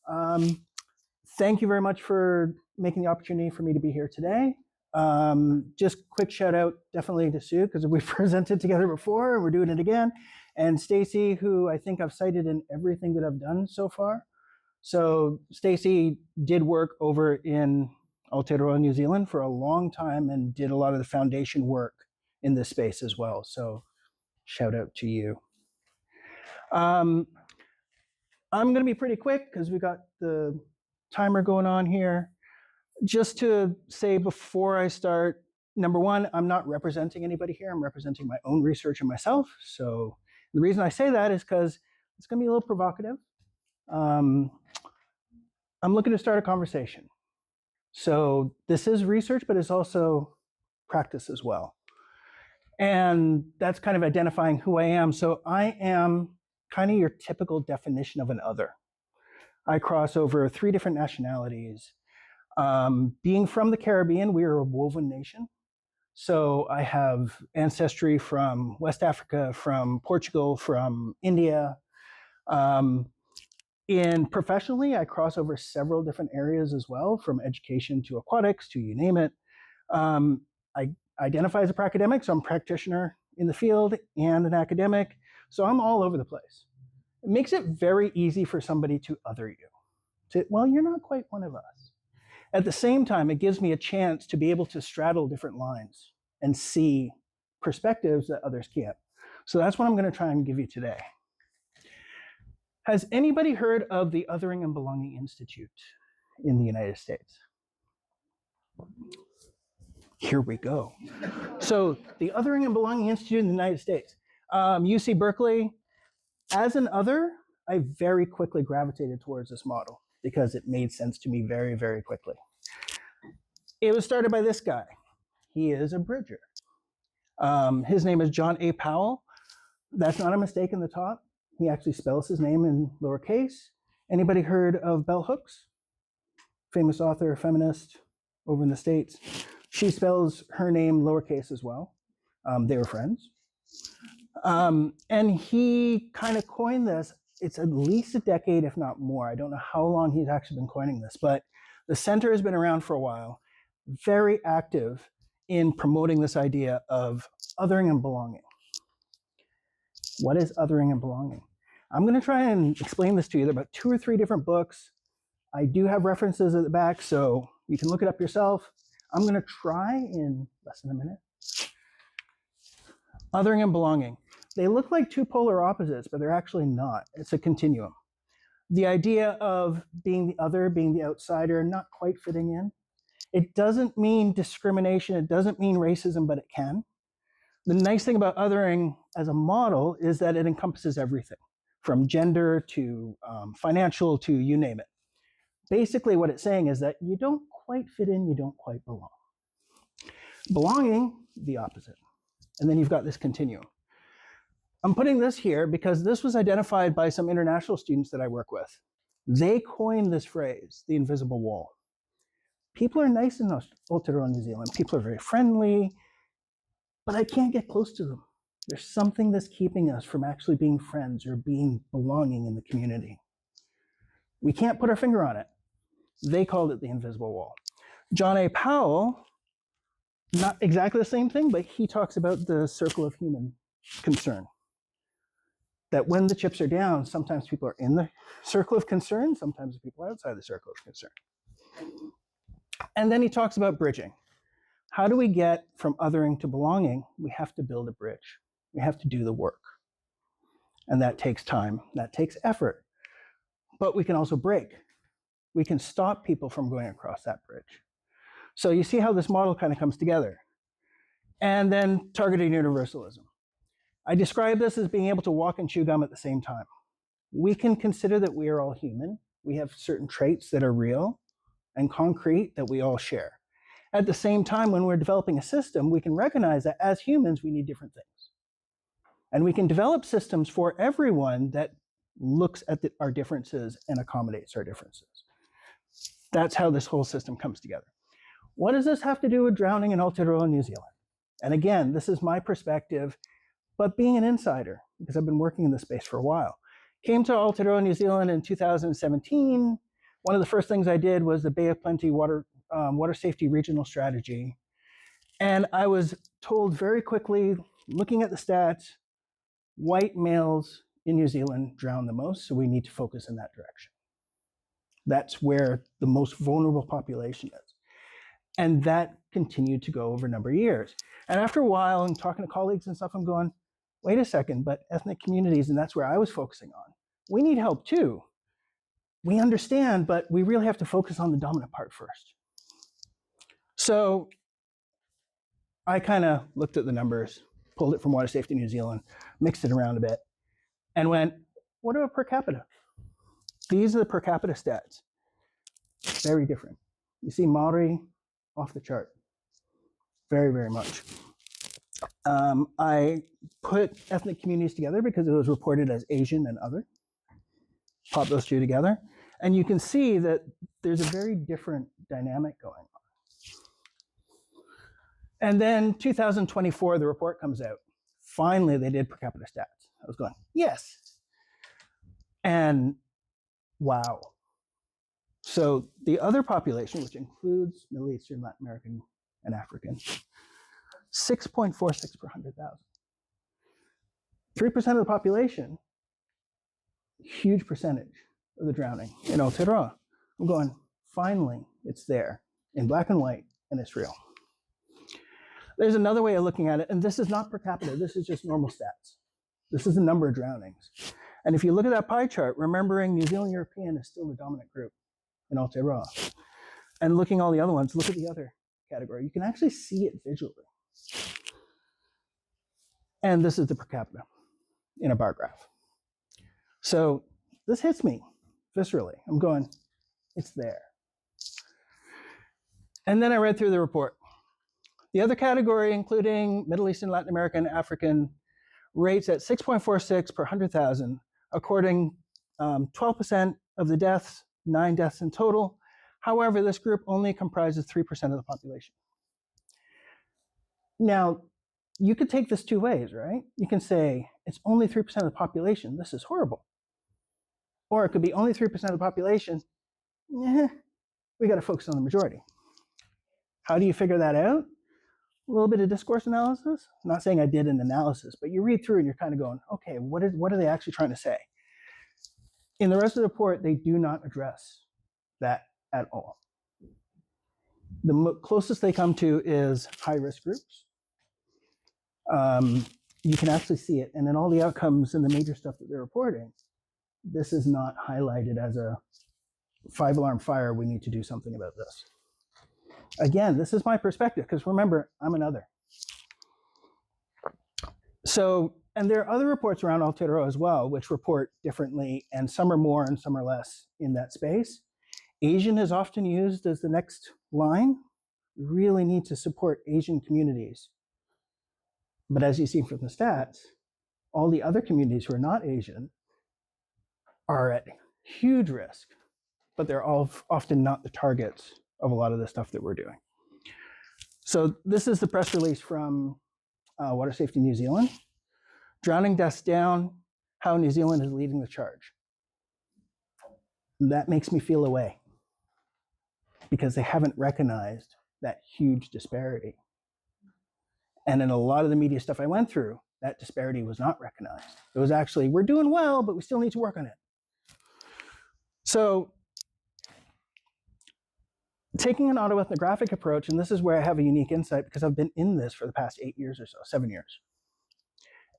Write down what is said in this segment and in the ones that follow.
Thank you very much for making the opportunity for me to be here today. Just quick shout out definitely to Sue, because we've presented together before and we're doing it again. And Stacy, who I think I've cited in everything that I've done so far. So Stacy did work over in Aotearoa New Zealand for a long time and did a lot of the foundation work in this space as well. So shout out to you. I'm going to be pretty quick because we got the timer going on here. Just to say before I start, number one, I'm not representing anybody here. I'm representing my own research and myself. So the reason I say that is because it's going to be a little provocative. I'm looking to start a conversation. So this is research, but it's also practice as well. And that's kind of identifying who I am. So I am kind of your typical definition of an other. I cross over 3 different nationalities. Being from the Caribbean, we are a woven nation. So I have ancestry from West Africa, from Portugal, from India. Professionally, I cross over several different areas as well, from education to aquatics to you name it. I identify as a pracademic, so I'm a practitioner in the field and an academic. So I'm all over the place. It makes it very easy for somebody to other you. Well, you're not quite one of us. At the same time, it gives me a chance to be able to straddle different lines and see perspectives that others can't. So that's what I'm going to try and give you today. Has anybody heard of the Othering and Belonging Institute in the United States? Here we go. So the Othering and Belonging Institute in the United States. UC Berkeley, as an other, I very quickly gravitated towards this model because it made sense to me very, very quickly. It was started by this guy. He is a bridger. His name is John A. Powell. That's not a mistake in the top. He actually spells his name in lowercase. Anybody heard of Bell Hooks? Famous author, feminist over in the States. She spells her name lowercase as well. They were friends. And he kind of coined this. It's at least a decade, if not more. I don't know how long he's actually been coining this, but the center has been around for a while, very active in promoting this idea of othering and belonging. What is othering and belonging? I'm going to try and explain this to you. There are about 2 or 3 different books. I do have references at the back, so you can look it up yourself. I'm going to try in less than a minute. Othering and belonging. They look like 2 polar opposites, but they're actually not. It's a continuum. The idea of being the other, being the outsider, not quite fitting in. It doesn't mean discrimination. It doesn't mean racism, but it can. The nice thing about othering as a model is that it encompasses everything, from gender to financial to you name it. Basically, what it's saying is that you don't quite fit in, you don't quite belong. Belonging, the opposite. And then you've got this continuum. I'm putting this here because this was identified by some international students that I work with. They coined this phrase, the invisible wall. People are nice in Aotearoa New Zealand. People are very friendly, but I can't get close to them. There's something that's keeping us from actually being friends or being belonging in the community. We can't put our finger on it. They called it the invisible wall. John A. Powell, not exactly the same thing, but he talks about the circle of human concern. That when the chips are down, sometimes people are in the circle of concern, sometimes people are outside the circle of concern. And then he talks about bridging. How do we get from othering to belonging? We have to build a bridge. We have to do the work. And that takes time, that takes effort. But we can also break. We can stop people from going across that bridge. So you see how this model kind of comes together. And then targeted universalism. I describe this as being able to walk and chew gum at the same time. We can consider that we are all human. We have certain traits that are real and concrete that we all share. At the same time, when we're developing a system, we can recognize that as humans, we need different things. And we can develop systems for everyone that looks at our differences and accommodates our differences. That's how this whole system comes together. What does this have to do with drowning in Aotearoa New Zealand? And again, this is my perspective, but being an insider, because I've been working in this space for a while. Came to Aotearoa New Zealand in 2017, one of the first things I did was the Bay of Plenty water safety regional strategy. And I was told very quickly, looking at the stats, white males in New Zealand drown the most, so we need to focus in that direction. That's where the most vulnerable population is. And that continued to go over a number of years. And after a while, and talking to colleagues and stuff, I'm going, wait a second, but ethnic communities, and that's where I was focusing on, we need help too. We understand, but we really have to focus on the dominant part first. So I kind of looked at the numbers, pulled it from Water Safety New Zealand, mixed it around a bit, and went, what about per capita? These are the per capita stats. Very different. You see Maori off the chart. Very, very much. I put ethnic communities together because it was reported as Asian and other. Pop those two together. And you can see that there's a very different dynamic going on. And then 2024, the report comes out. Finally, they did per capita stats. I was going, yes. And wow. So the other population, which includes Middle Eastern, Latin American, and African, 6.46 per 100,000. 3% of the population, huge percentage of the drowning in Aotearoa. I'm going, finally, it's there in black and white, and it's real. There's another way of looking at it, and this is not per capita, this is just normal stats. This is the number of drownings. And if you look at that pie chart, remembering New Zealand European is still the dominant group in Aotearoa. And looking at all the other ones, look at the other category. You can actually see it visually. And this is the per capita in a bar graph. So this hits me viscerally. I'm going, it's there. And then I read through the report. The other category, including Middle Eastern, Latin American, African, rates at 6.46 per 100,000, according 12% of the deaths, 9 deaths in total. However, this group only comprises 3% of the population. Now, you could take this two ways, right? You can say, it's only 3% of the population, this is horrible. Or it could be only 3% of the population, we gotta focus on the majority. How do you figure that out? A little bit of discourse analysis. I'm not saying I did an analysis, but you read through and you're kind of going, okay, what are they actually trying to say? In the rest of the report, they do not address that at all. The closest they come to is high-risk groups. You can actually see it, and in all the outcomes and the major stuff that they're reporting, this is not highlighted as a 5-alarm fire, we need to do something about this. Again, this is my perspective, because remember, I'm another. So, and there are other reports around Aotearoa as well, which report differently, and some are more and some are less in that space. Asian is often used as the next line. We really need to support Asian communities. But as you see from the stats, all the other communities who are not Asian are at huge risk, but they're all often not the targets of a lot of the stuff that we're doing. So this is the press release from Water Safety New Zealand. Drowning deaths down, how New Zealand is leading the charge. That makes me feel away because they haven't recognized that huge disparity. And in a lot of the media stuff I went through, that disparity was not recognized. It was actually, we're doing well, but we still need to work on it. So taking an autoethnographic approach, and this is where I have a unique insight because I've been in this for the past 8 years or so, 7 years.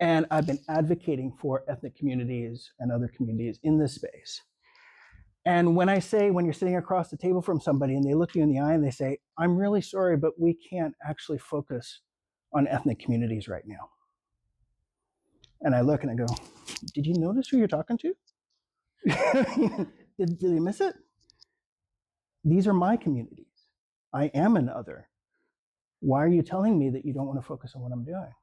And I've been advocating for ethnic communities and other communities in this space. And when I say, when you're sitting across the table from somebody and they look you in the eye and they say, I'm really sorry, but we can't actually focus on ethnic communities right now. And I look and I go, did you notice who you're talking to? Did you miss it? These are my communities. I am an other. Why are you telling me that you don't want to focus on what I'm doing?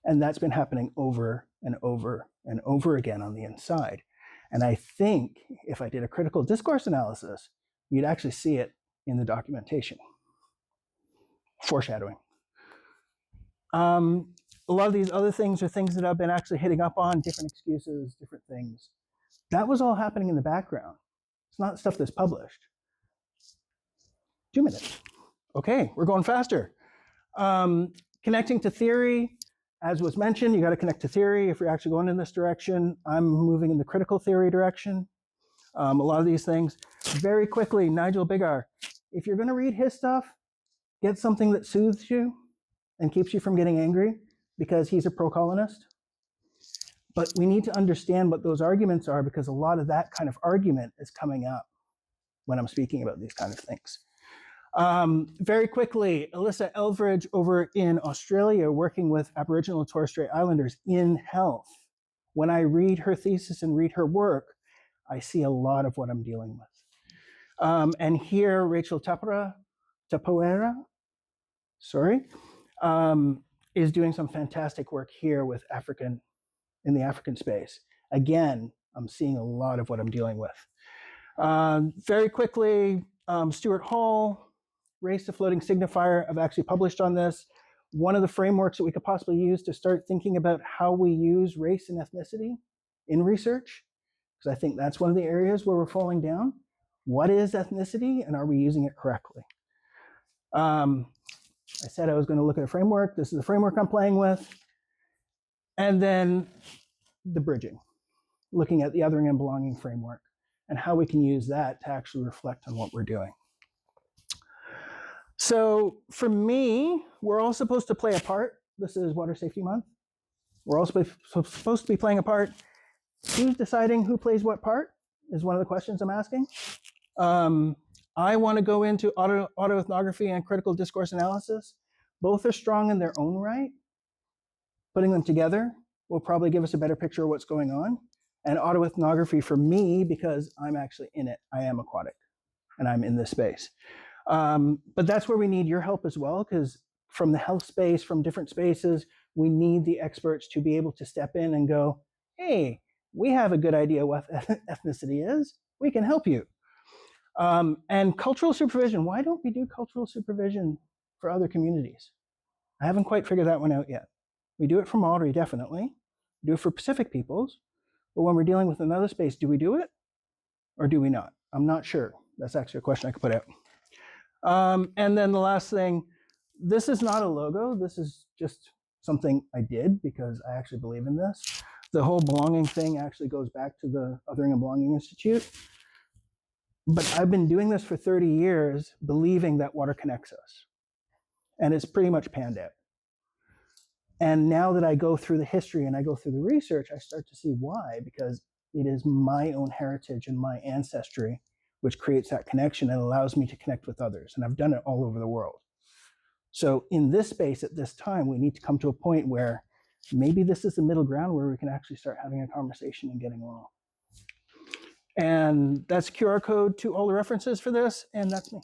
And that's been happening over and over and over again on the inside. And I think if I did a critical discourse analysis, you'd actually see it in the documentation. Foreshadowing. A lot of these other things are things that I've been actually hitting up on, different excuses, different things. That was all happening in the background. It's not stuff that's published. 2 minutes. Okay, we're going faster. Connecting to theory, as was mentioned, you got to connect to theory if you're actually going in this direction. I'm moving in the critical theory direction. A lot of these things. Very quickly, Nigel Bigar. If you're going to read his stuff, get something that soothes you and keeps you from getting angry, because he's a pro-colonist. But we need to understand what those arguments are, because a lot of that kind of argument is coming up when I'm speaking about these kind of things. Very quickly, Alyssa Eldridge over in Australia, working with Aboriginal and Torres Strait Islanders in health. When I read her thesis and read her work, I see a lot of what I'm dealing with. And here, Rachel Tapoera, is doing some fantastic work here with in the African space. Again, I'm seeing a lot of what I'm dealing with. Very quickly, Stuart Hall, Race to Floating Signifier. I've actually published on this. One of the frameworks that we could possibly use to start thinking about how we use race and ethnicity in research, because I think that's one of the areas where we're falling down. What is ethnicity, and are we using it correctly? I said I was going to look at a framework. This is the framework I'm playing with. And then the bridging, looking at the othering and belonging framework and how we can use that to actually reflect on what we're doing. So for me, we're all supposed to play a part. This is Water Safety Month. We're all supposed to be playing a part. Who's deciding who plays what part is one of the questions I'm asking. I want to go into autoethnography and critical discourse analysis. Both are strong in their own right. Putting them together will probably give us a better picture of what's going on. And autoethnography for me, because I'm actually in it, I am aquatic and I'm in this space. But that's where we need your help as well, because from the health space, from different spaces, we need the experts to be able to step in and go, hey, we have a good idea what ethnicity is. We can help you. And cultural supervision. Why don't we do cultural supervision for other communities? I haven't quite figured that one out yet. We do it for Maori, definitely. We do it for Pacific peoples. But when we're dealing with another space, do we do it or do we not? I'm not sure. That's actually a question I could put out. And then the last thing, this is not a logo. This is just something I did because I actually believe in this. The whole belonging thing actually goes back to the Othering and Belonging Institute. But I've been doing this for 30 years, believing that water connects us. And it's pretty much panned out. And now that I go through the history and I go through the research, I start to see why, because it is my own heritage and my ancestry which creates that connection and allows me to connect with others. And I've done it all over the world. So in this space at this time, we need to come to a point where maybe this is the middle ground where we can actually start having a conversation and getting along. And that's QR code to all the references for this, and that's me.